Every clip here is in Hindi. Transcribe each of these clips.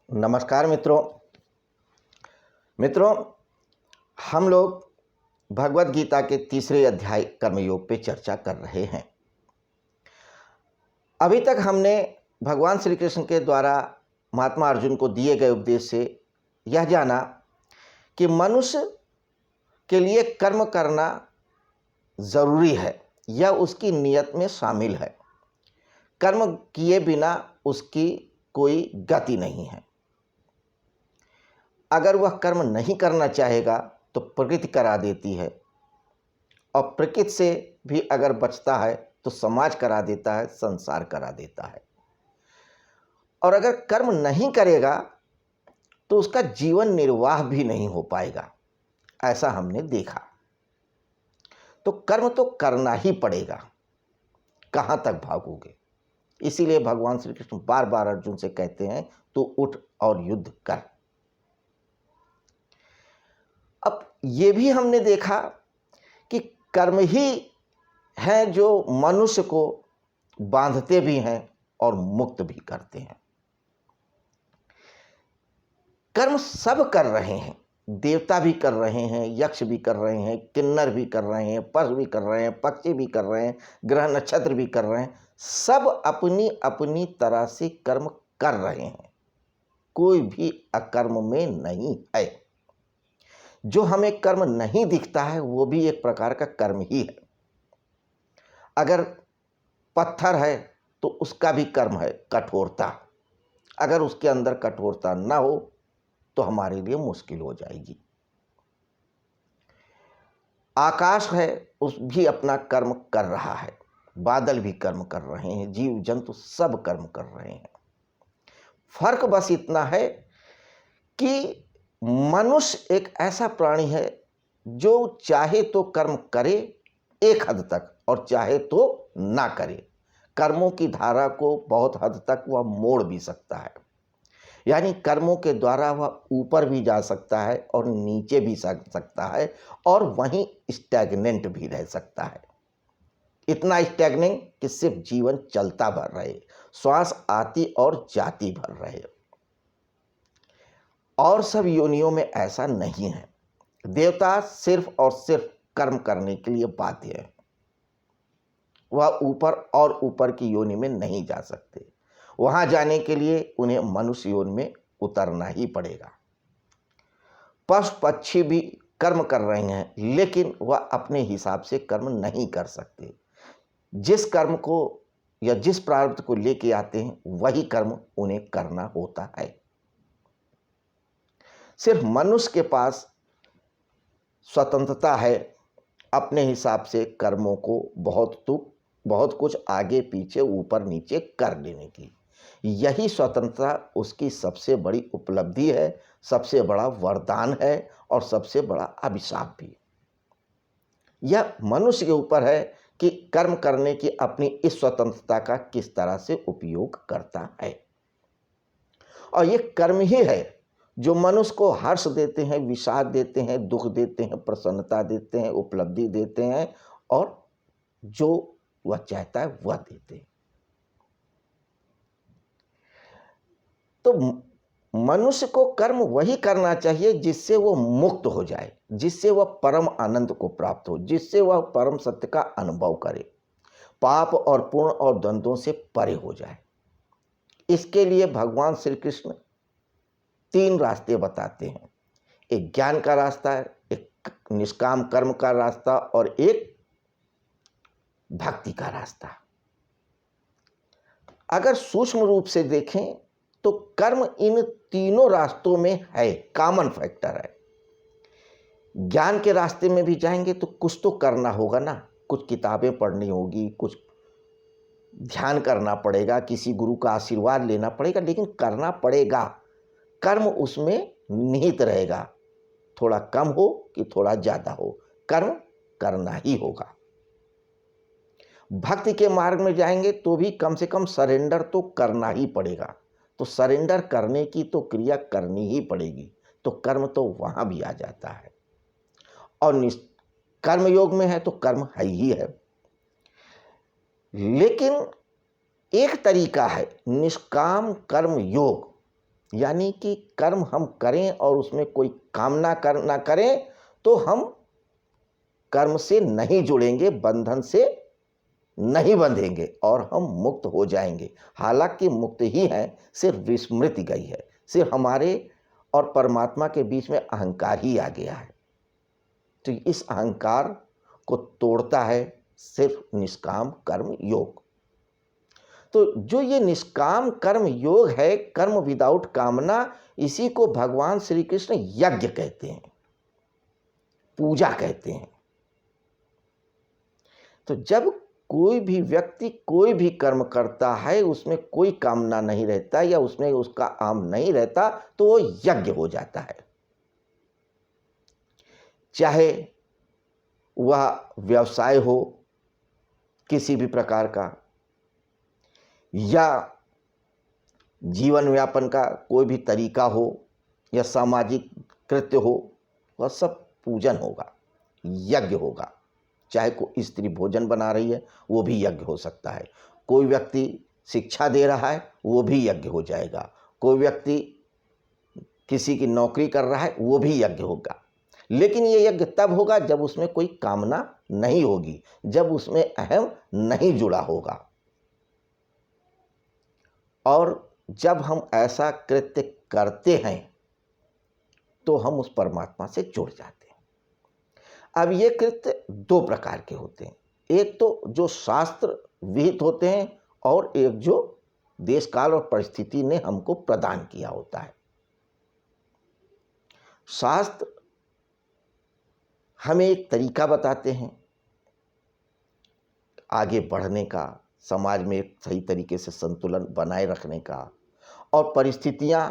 नमस्कार मित्रों। मित्रों, हम लोग भगवत गीता के तीसरे अध्याय कर्मयोग पे चर्चा कर रहे हैं। अभी तक हमने भगवान श्री कृष्ण के द्वारा महात्मा अर्जुन को दिए गए उपदेश से यह जाना कि मनुष्य के लिए कर्म करना ज़रूरी है, यह उसकी नियत में शामिल है। कर्म किए बिना उसकी कोई गति नहीं है। अगर वह कर्म नहीं करना चाहेगा तो प्रकृति करा देती है, और प्रकृति से भी अगर बचता है तो समाज करा देता है, संसार करा देता है। और अगर कर्म नहीं करेगा तो उसका जीवन निर्वाह भी नहीं हो पाएगा, ऐसा हमने देखा। तो कर्म तो करना ही पड़ेगा, कहाँ तक भागोगे। इसीलिए भगवान श्री कृष्ण बार बार अर्जुन से कहते हैं, तू उठ और युद्ध कर। अब ये भी हमने देखा कि कर्म ही हैं जो मनुष्य को बांधते भी हैं और मुक्त भी करते हैं। कर्म सब कर रहे हैं, देवता भी कर रहे हैं, यक्ष भी कर रहे हैं, किन्नर भी कर रहे हैं, पशु भी कर रहे हैं, पक्षी भी कर रहे हैं, ग्रह नक्षत्र भी कर रहे हैं। सब अपनी अपनी तरह से कर्म कर रहे हैं, कोई भी अकर्म में नहीं है। जो हमें कर्म नहीं दिखता है वो भी एक प्रकार का कर्म ही है। अगर पत्थर है तो उसका भी कर्म है कठोरता। अगर उसके अंदर कठोरता ना हो तो हमारे लिए मुश्किल हो जाएगी। आकाश है, उस भी अपना कर्म कर रहा है, बादल भी कर्म कर रहे हैं, जीव जंतु सब कर्म कर रहे हैं। फर्क बस इतना है कि मनुष्य एक ऐसा प्राणी है जो चाहे तो कर्म करे एक हद तक और चाहे तो ना करे। कर्मों की धारा को बहुत हद तक वह मोड़ भी सकता है, यानी कर्मों के द्वारा वह ऊपर भी जा सकता है और नीचे भी जा सकता है, और वहीं स्टैग्नेंट भी रह सकता है। इतना स्टैग्नेंट कि सिर्फ जीवन चलता भर रहे, श्वास आती और जाती भर रहे। और सब योनियों में ऐसा नहीं है। देवता सिर्फ और सिर्फ कर्म करने के लिए बाध्य है, वह ऊपर और ऊपर की योनि में नहीं जा सकते। वहां जाने के लिए उन्हें मनुष्य योनि में उतरना ही पड़ेगा। पशु पक्षी भी कर्म कर रहे हैं, लेकिन वह अपने हिसाब से कर्म नहीं कर सकते। जिस कर्म को या जिस प्रारब्ध को लेके आते हैं वही कर्म उन्हें करना होता है। सिर्फ मनुष्य के पास स्वतंत्रता है अपने हिसाब से कर्मों को बहुत कुछ आगे पीछे ऊपर नीचे कर लेने की। यही स्वतंत्रता उसकी सबसे बड़ी उपलब्धि है, सबसे बड़ा वरदान है और सबसे बड़ा अभिशाप भी। यह मनुष्य के ऊपर है कि कर्म करने की अपनी इस स्वतंत्रता का किस तरह से उपयोग करता है। और ये कर्म ही है जो मनुष्य को हर्ष देते हैं, विषाद देते हैं, दुख देते हैं, प्रसन्नता देते हैं, उपलब्धि देते हैं, और जो वह चाहता है वह देते हैं। तो मनुष्य को कर्म वही करना चाहिए जिससे वो मुक्त हो जाए, जिससे वह परम आनंद को प्राप्त हो, जिससे वह परम सत्य का अनुभव करे, पाप और पुण्य और द्वंद्वों से परे हो जाए। इसके लिए भगवान श्री कृष्ण 3 रास्ते बताते हैं। एक ज्ञान का रास्ता है, एक निष्काम कर्म का रास्ता और एक भक्ति का रास्ता। अगर सूक्ष्म रूप से देखें तो कर्म इन तीनों रास्तों में है, कॉमन फैक्टर है। ज्ञान के रास्ते में भी जाएंगे तो कुछ तो करना होगा ना, कुछ किताबें पढ़नी होगी, कुछ ध्यान करना पड़ेगा, किसी गुरु का आशीर्वाद लेना पड़ेगा, लेकिन करना पड़ेगा। कर्म उसमें निहित रहेगा, थोड़ा कम हो कि थोड़ा ज़्यादा हो, कर्म करना ही होगा। भक्ति के मार्ग में जाएंगे तो भी कम से कम सरेंडर तो करना ही पड़ेगा। तो सरेंडर करने की तो क्रिया करनी ही पड़ेगी, तो कर्म तो वहाँ भी आ जाता है। और कर्म योग में है तो कर्म है ही है। लेकिन एक तरीका है निष्काम कर्म योग, यानी कि कर्म हम करें और उसमें कोई कामना ना करें तो हम कर्म से नहीं जुड़ेंगे, बंधन से नहीं बंधेंगे और हम मुक्त हो जाएंगे। हालांकि मुक्त ही हैं, सिर्फ विस्मृति गई है, सिर्फ हमारे और परमात्मा के बीच में अहंकार ही आ गया है। तो इस अहंकार को तोड़ता है सिर्फ निष्काम कर्म योग। तो जो ये निष्काम कर्म योग है, कर्म विदाउट कामना, इसी को भगवान श्री कृष्ण यज्ञ कहते हैं, पूजा कहते हैं। तो जब कोई भी व्यक्ति कोई भी कर्म करता है, उसमें कोई कामना नहीं रहता या उसमें उसका आम नहीं रहता, तो वो यज्ञ हो जाता है। चाहे वह व्यवसाय हो किसी भी प्रकार का, या जीवन यापन का कोई भी तरीका हो, या सामाजिक कृत्य हो, वह सब पूजन होगा, यज्ञ होगा। चाहे कोई स्त्री भोजन बना रही है, वो भी यज्ञ हो सकता है। कोई व्यक्ति शिक्षा दे रहा है, वो भी यज्ञ हो जाएगा। कोई व्यक्ति किसी की नौकरी कर रहा है, वो भी यज्ञ होगा। लेकिन ये यज्ञ तब होगा जब उसमें कोई कामना नहीं होगी, जब उसमें अहम नहीं जुड़ा होगा। और जब हम ऐसा कृत्य करते हैं तो हम उस परमात्मा से जुड़ जाते हैं। अब ये कृत्य दो प्रकार के होते हैं, एक तो जो शास्त्र विहित होते हैं और एक जो देश काल और परिस्थिति ने हमको प्रदान किया होता है। शास्त्र हमें एक तरीका बताते हैं आगे बढ़ने का, समाज में एक सही तरीके से संतुलन बनाए रखने का, और परिस्थितियां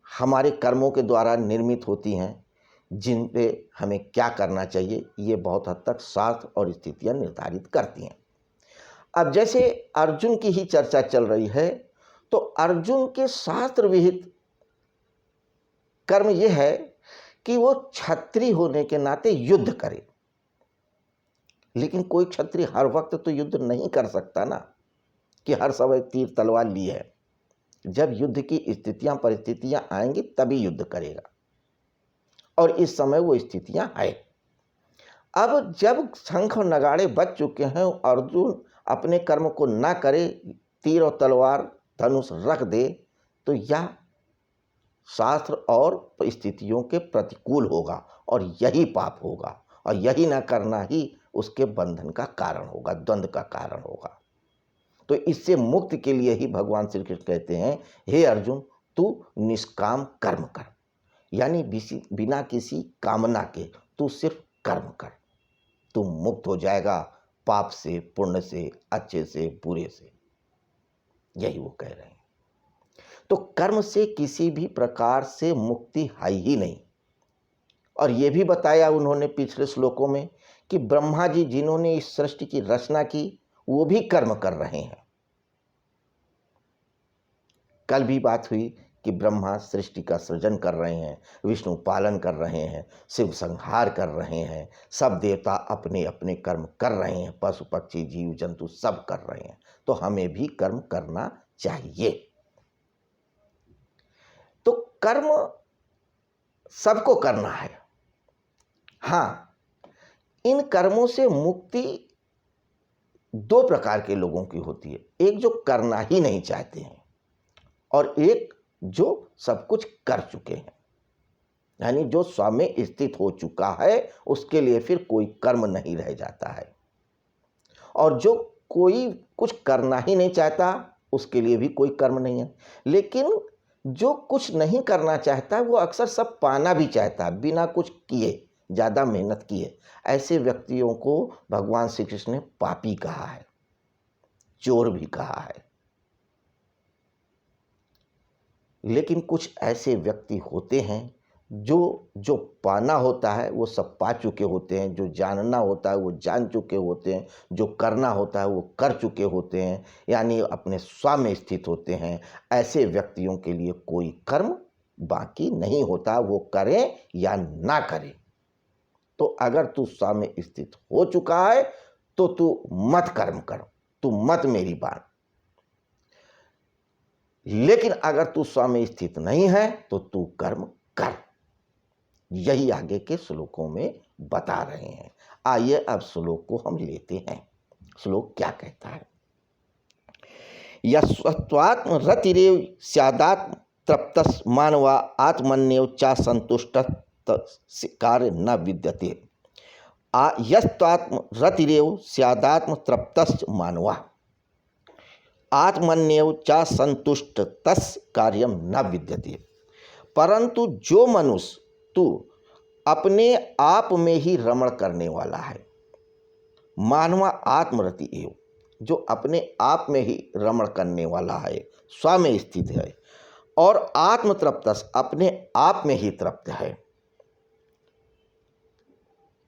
हमारे कर्मों के द्वारा निर्मित होती हैं जिन पे हमें क्या करना चाहिए, ये बहुत हद तक शास्त्र और स्थितियां निर्धारित करती हैं। अब जैसे अर्जुन की ही चर्चा चल रही है, तो अर्जुन के शास्त्र विहित कर्म यह है कि वो क्षत्रिय होने के नाते युद्ध करे। लेकिन कोई क्षत्रिय हर वक्त तो युद्ध नहीं कर सकता ना, कि हर समय तीर तलवार लिए है। जब युद्ध की स्थितियां परिस्थितियां आएंगी तभी युद्ध करेगा, और इस समय वो स्थितियां है। अब जब शंख और नगाड़े बज चुके हैं, अर्जुन अपने कर्म को ना करे, तीर और तलवार धनुष रख दे, तो यह शास्त्र और स्थितियों के प्रतिकूल होगा और यही पाप होगा, और यही ना करना ही उसके बंधन का कारण होगा, द्वंद्व का कारण होगा। तो इससे मुक्ति के लिए ही भगवान श्री कृष्ण कहते हैं, हे अर्जुन, तू निष्काम कर्म कर, यानी बिना किसी कामना के तू सिर्फ कर्म कर, तू मुक्त हो जाएगा पाप से, पुण्य से, अच्छे से, बुरे से। यही वो कह रहे हैं। तो कर्म से किसी भी प्रकार से मुक्ति है ही नहीं। और ये भी बताया उन्होंने पिछले श्लोकों में कि ब्रह्मा जी जिन्होंने इस सृष्टि की रचना की, वो भी कर्म कर रहे हैं। कल भी बात हुई कि ब्रह्मा सृष्टि का सृजन कर रहे हैं, विष्णु पालन कर रहे हैं, शिव संहार कर रहे हैं, सब देवता अपने अपने कर्म कर रहे हैं, पशु पक्षी जीव जंतु सब कर रहे हैं। तो हमें भी कर्म करना चाहिए। तो कर्म सबको करना है। हाँ, इन कर्मों से मुक्ति दो प्रकार के लोगों की होती है, एक जो करना ही नहीं चाहते हैं और एक जो सब कुछ कर चुके हैं, यानी जो स्व में स्थित हो चुका है, उसके लिए फिर कोई कर्म नहीं रह जाता है। और जो कोई कुछ करना ही नहीं चाहता, उसके लिए भी कोई कर्म नहीं है। लेकिन जो कुछ नहीं करना चाहता, वो अक्सर सब पाना भी चाहता है बिना कुछ किए, ज़्यादा मेहनत किए। ऐसे व्यक्तियों को भगवान श्री कृष्ण ने पापी कहा है, चोर भी कहा है। लेकिन कुछ ऐसे व्यक्ति होते हैं जो पाना होता है वो सब पा चुके होते हैं, जो जानना होता है वो जान चुके होते हैं, जो करना होता है वो कर चुके होते हैं, यानी अपने स्व में स्थित होते हैं। ऐसे व्यक्तियों के लिए कोई कर्म बाकी नहीं होता, वो करें या ना करें। तो अगर तू स्व में स्थित हो चुका है तो तू मत कर्म कर, तू मत मेरी बात। लेकिन अगर तू स्व में स्थित नहीं है तो तू कर्म कर। यही आगे के श्लोकों में बता रहे हैं। आइए अब श्लोक को हम लेते हैं। श्लोक क्या कहता है? यस्त्वात्म रतिरेव स्यादात्म तृप्तस् मानवा आत्मन्येव चा संतुष्ट कार्य न विद्यते। यस्त्वात्म रतिरेव स्यादात्म तृप्तस् मानवा आत्मन्येव चा संतुष्ट तस् कार्यम न विद्यते। परंतु जो मनुष्य तू अपने आप में ही रमण करने वाला है, मानवा आत्मरति एव, जो अपने आप में ही रमण करने वाला है, स्व में स्थित है, और आत्मतृप्तस, अपने आप में ही तृप्त है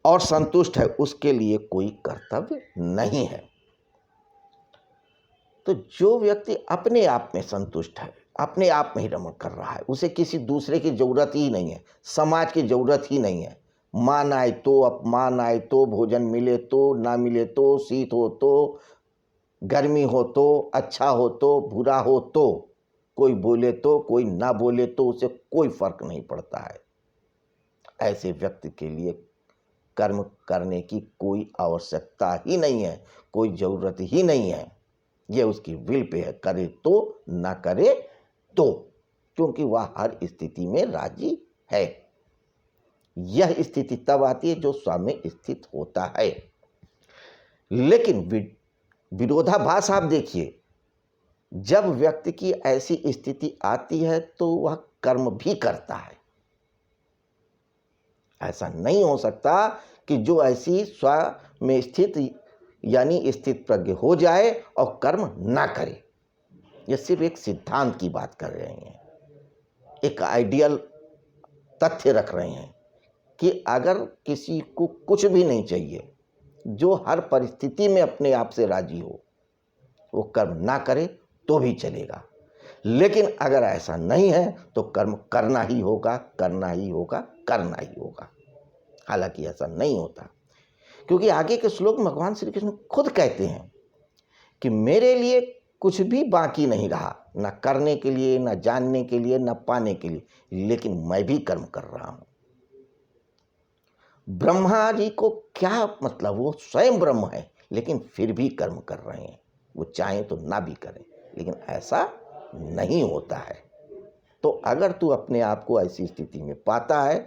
और संतुष्ट है, उसके लिए कोई कर्तव्य नहीं है। तो जो व्यक्ति अपने आप में संतुष्ट है, अपने आप में ही रमण कर रहा है, उसे किसी दूसरे की जरूरत ही नहीं है, समाज की जरूरत ही नहीं है। मान आए तो, अपमान आए तो, भोजन मिले तो, ना मिले तो, शीत हो तो, गर्मी हो तो, अच्छा हो तो, बुरा हो तो, कोई बोले तो, कोई ना बोले तो, उसे कोई फर्क नहीं पड़ता है। ऐसे व्यक्ति के लिए कर्म करने की कोई आवश्यकता ही नहीं है, कोई ज़रूरत ही नहीं है। ये उसकी विल पे है, करे तो ना करे तो, क्योंकि वह हर स्थिति में राजी है। यह स्थिति तब आती है जो स्व में स्थित होता है। लेकिन विरोधाभास आप देखिए, जब व्यक्ति की ऐसी स्थिति आती है तो वह कर्म भी करता है। ऐसा नहीं हो सकता कि जो ऐसी स्व में स्थित यानी स्थित प्रज्ञ हो जाए और कर्म ना करे। यह सिर्फ एक सिद्धांत की बात कर रहे हैं, एक आइडियल तथ्य रख रहे हैं कि अगर किसी को कुछ भी नहीं चाहिए, जो हर परिस्थिति में अपने आप से राजी हो, वो कर्म ना करे तो भी चलेगा। लेकिन अगर ऐसा नहीं है तो कर्म करना ही होगा, करना ही होगा, करना ही होगा। हालांकि ऐसा नहीं होता, क्योंकि आगे के श्लोक में भगवान श्री कृष्ण खुद कहते हैं कि मेरे लिए कुछ भी बाकी नहीं रहा, न करने के लिए, न जानने के लिए, न पाने के लिए, लेकिन मैं भी कर्म कर रहा हूं। ब्रह्मा जी को क्या मतलब, वो स्वयं ब्रह्म है लेकिन फिर भी कर्म कर रहे हैं। वो चाहें तो ना भी करें, लेकिन ऐसा नहीं होता है। तो अगर तू अपने आप को ऐसी स्थिति में पाता है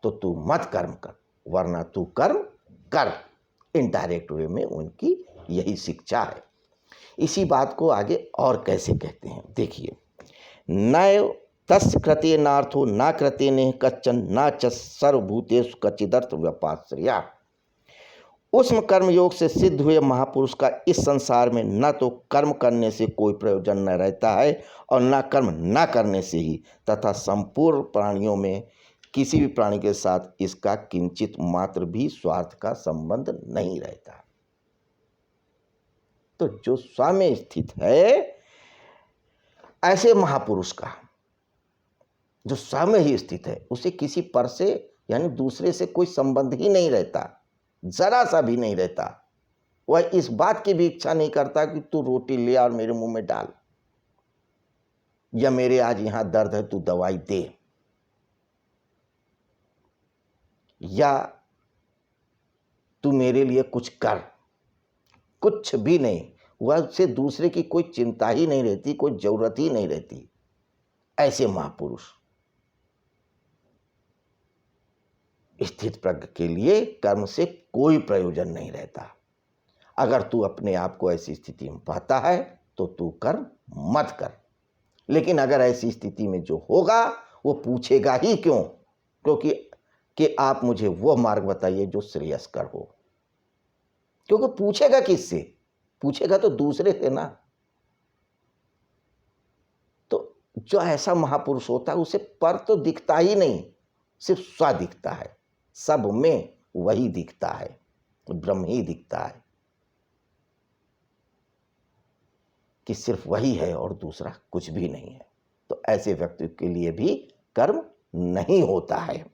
तो तू मत कर्म कर, वरना तू कर्म कर। इनडायरेक्ट वे में उनकी यही शिक्षा है। इसी बात को आगे और कैसे कहते हैं, देखिए। नैव तस्य कृते नार्थो न कृते ने कच्चन न च सर्वभूतेषु कचिदर्थ व्यपाश्रया। उष्म कर्म योग से सिद्ध हुए महापुरुष का इस संसार में न तो कर्म करने से कोई प्रयोजन न रहता है और न कर्म न करने से ही, तथा संपूर्ण प्राणियों में किसी भी प्राणी के साथ इसका किंचित मात्र भी स्वार्थ का संबंध नहीं रहता। तो जो स्व में स्थित है, ऐसे महापुरुष का जो स्व में ही स्थित है, उसे किसी पर से यानी दूसरे से कोई संबंध ही नहीं रहता, जरा सा भी नहीं रहता। वह इस बात की भी इच्छा नहीं करता कि तू रोटी ले और मेरे मुंह में डाल, या मेरे आज यहां दर्द है तू दवाई दे, या तू मेरे लिए कुछ कर। कुछ भी नहीं, वह उससे दूसरे की कोई चिंता ही नहीं रहती, कोई जरूरत ही नहीं रहती। ऐसे महापुरुष स्थित प्रज्ञ के लिए कर्म से कोई प्रयोजन नहीं रहता। अगर तू अपने आप को ऐसी स्थिति में पाता है तो तू कर्म मत कर। लेकिन अगर ऐसी स्थिति में जो होगा वो पूछेगा ही क्यों, क्योंकि कि आप मुझे वो मार्ग बताइए जो श्रेयस्कर हो। क्योंकि पूछेगा किससे? पूछेगा तो दूसरे से ना। तो जो ऐसा महापुरुष होता है उसे पर तो दिखता ही नहीं, सिर्फ स्व दिखता है। सब में वही दिखता है, ब्रह्म ही दिखता है कि सिर्फ वही है और दूसरा कुछ भी नहीं है। तो ऐसे व्यक्ति के लिए भी कर्म नहीं होता है।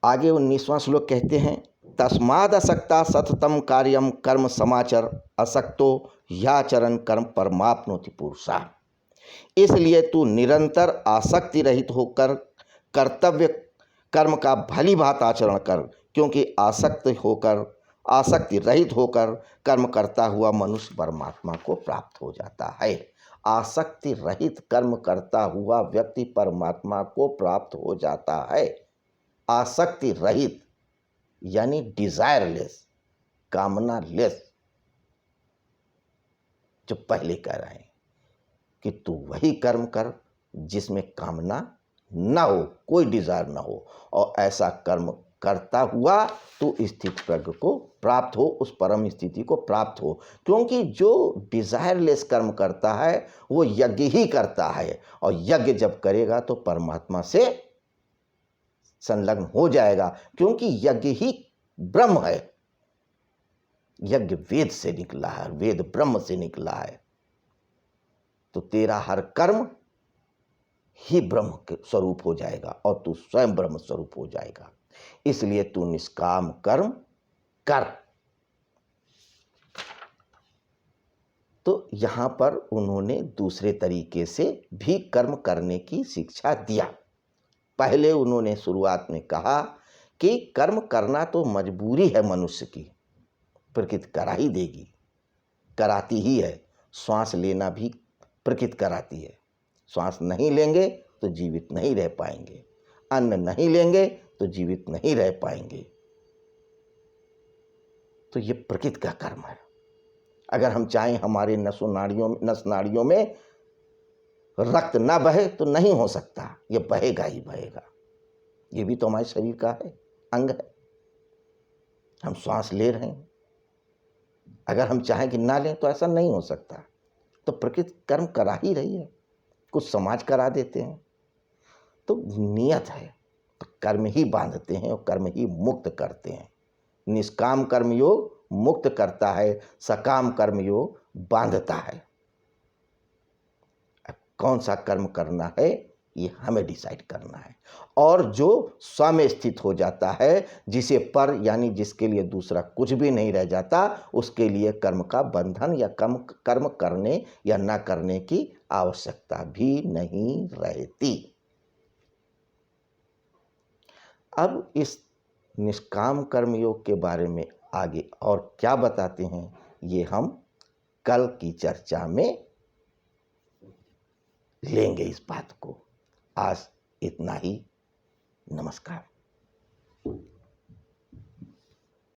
आगे 19वां श्लोक कहते हैं, तस्मादसक्ता सततम कार्यम कर्म समाचर असक्तो याचरण कर्म परमाप्नोति पुरुषा। इसलिए तू निरंतर आसक्ति रहित होकर कर्तव्य कर्म का भली भांति आचरण कर, क्योंकि आसक्ति रहित होकर कर्म करता हुआ मनुष्य परमात्मा को प्राप्त हो जाता है। आसक्ति रहित कर्म करता हुआ व्यक्ति परमात्मा को प्राप्त हो जाता है। आसक्ति रहित यानी डिजायरलेस, कामना लेस। जो पहले कह रहे हैं कि तू वही कर्म कर जिसमें कामना ना हो, कोई डिजायर ना हो, और ऐसा कर्म करता हुआ तू स्थित प्रज्ञ को प्राप्त हो, उस परम स्थिति को प्राप्त हो। क्योंकि जो डिजायरलेस कर्म करता है वो यज्ञ ही करता है, और यज्ञ जब करेगा तो परमात्मा से संलग्न हो जाएगा, क्योंकि यज्ञ ही ब्रह्म है। यज्ञ वेद से निकला है, वेद ब्रह्म से निकला है। तो तेरा हर कर्म ही ब्रह्म के स्वरूप हो जाएगा और तू स्वयं ब्रह्म स्वरूप हो जाएगा। इसलिए तू निष्काम कर्म कर। तो यहां पर उन्होंने दूसरे तरीके से भी कर्म करने की शिक्षा दिया। पहले उन्होंने शुरुआत में कहा कि कर्म करना तो मजबूरी है मनुष्य की, प्रकृति करा ही देगी, कराती ही है। श्वास लेना भी प्रकृति कराती है। श्वास नहीं लेंगे तो जीवित नहीं रह पाएंगे, अन्न नहीं लेंगे तो जीवित नहीं रह पाएंगे। तो ये प्रकृति का कर्म है। अगर हम चाहें हमारे नस नाड़ियों में रक्त ना बहे तो नहीं हो सकता, ये बहेगा ही बहेगा। ये भी तो हमारे शरीर का है, अंग है। हम श्वास ले रहे हैं, अगर हम चाहें कि ना लें तो ऐसा नहीं हो सकता। तो प्रकृति कर्म करा ही रही है, कुछ समाज करा देते हैं। तो नियत है, तो कर्म ही बांधते हैं और कर्म ही मुक्त करते हैं। निष्काम कर्मयोग मुक्त करता है, सकाम कर्मयोग बांधता है। अब कौन सा कर्म करना है ये हमें डिसाइड करना है। और जो स्व में स्थित हो जाता है, जिसे पर यानी जिसके लिए दूसरा कुछ भी नहीं रह जाता, उसके लिए कर्म का बंधन या कर्म करने या ना करने की आवश्यकता भी नहीं रहती। अब इस निष्काम कर्मयोग के बारे में आगे और क्या बताते हैं, ये हम कल की चर्चा में लेंगे इस बात को। आज इतना ही। नमस्कार।